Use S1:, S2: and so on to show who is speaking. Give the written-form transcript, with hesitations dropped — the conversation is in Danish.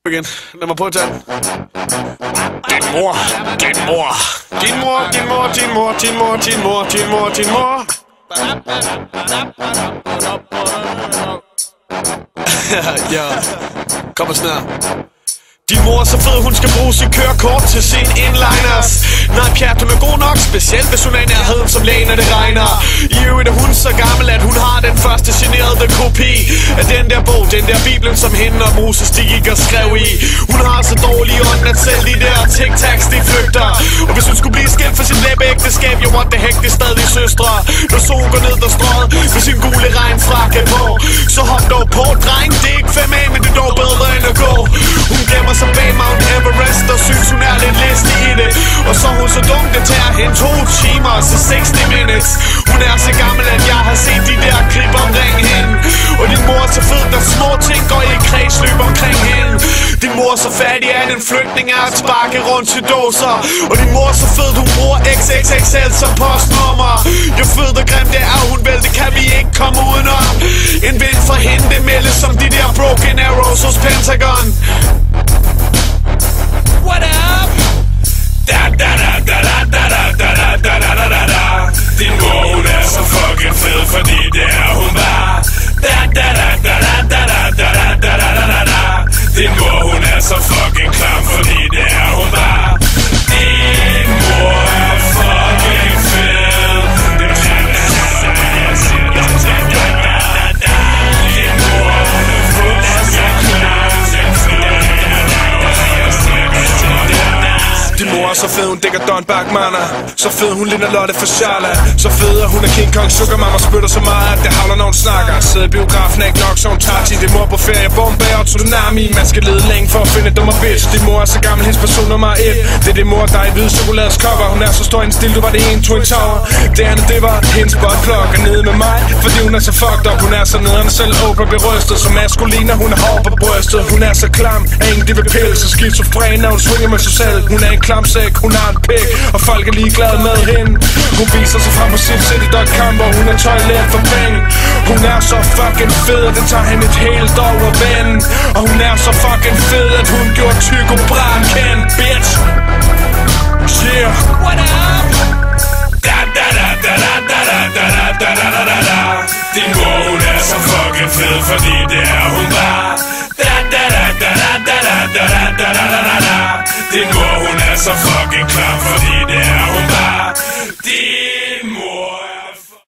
S1: igen. Lad mig prøve at tage den. Din mor, din mor, din mor, din mor, din mor, din mor, din mor, din mor, din mor. Ja, kom snart. Din mor er så fed, hun skal bruge sit kørekort til sin inliners. Nej, pjat, hun er god nok, specielt hvis hun er i nærheden som lægen, når det regner. I øvrigt er hun så gammel, at hun har den første generede kopi af den der bog, den der bibelen, som hende og Moses de gik og skrev i. Hun har så dårlig ånd, at selv de der tic-tacs, de flygter. Og hvis hun skulle blive skilt for sit læbeægteskab, jo what the heck, det er stadig søstre. Når solen går ned og strøget med sin gule regnfrakke på, så hop dog på, dreng, det er ikke 5 af, men det er dog bedre end at gå. Hun gemmer sig bag Mount Everest og synes hun er lidt listig i det. Og så er hun så dum, det tager hende 2 timer til 60 minutes. Hun er så gammel, at jeg har set de der klip omkring hende. Og din mor er så fed, der små ting går i kredsløb omkring hende. Din mor er så fattig, at en flygtning er at sparke rundt til dåser. Og din mor er så fed, hun bruger XXXL som postnummer. Jo fed og grim det er hun vel, det kan vi ikke komme udenom. En vind for hende, det meldes som de der broken arrows hos Pentagon. What up? Da da da da da da da da da da da da da. Din mor, hun er så fucking fed, fordi det er hun bare. Da da da da da da da da da da da da da. Din mor, hun er så fucking klam, fordi det er hun bare. Din mor er fucking fed. Din mor er så fed, hun dækker Don Bachmanner. Så fed, hun ligner Lotte for Charla. Så fed, at hun er King Kong Sugar Mama. Spytter så meget, at det havler, når hun snakker. Sidder i biografen, er ikke nok, så hun tager til. Din mor på ferie, bombe og tsunami. Man skal lede længe for at finde dummer bitch. Din mor er så gammel, hendes person nummer 1. Det er din mor, der er i hvide chokolades cover. Hun er så stor en stil, du var det ene Twin Tower. Det andet, det var hendes buttplug. Og nede med mig, fordi hun er så fucked up. Hun er så nederen selv Oprah berystet. Så maskulin, hun er hård på brystet. Hun er så klam, at ingen de vil pille. Så skizofren, når hun swinger med sig selv. Hun er en klamsæk, hun har en pik, og folk er ligeglade med hende. Hun viser sig frem på SimCity.com, hvor hun er toilet for penge. Hun er så fucking fed, at det tager hende et helt år at vende. Og hun er så fucking fed, at hun gjorde Tycho Brahe kendt, bitch. Yeah. What up? Da da da da da da da da da da da da. Din mor, hun er så fucking fed, fordi det er hun bare. Da da da da da da da da da da da da da. Din mor, hun er så fucking klam, fordi det er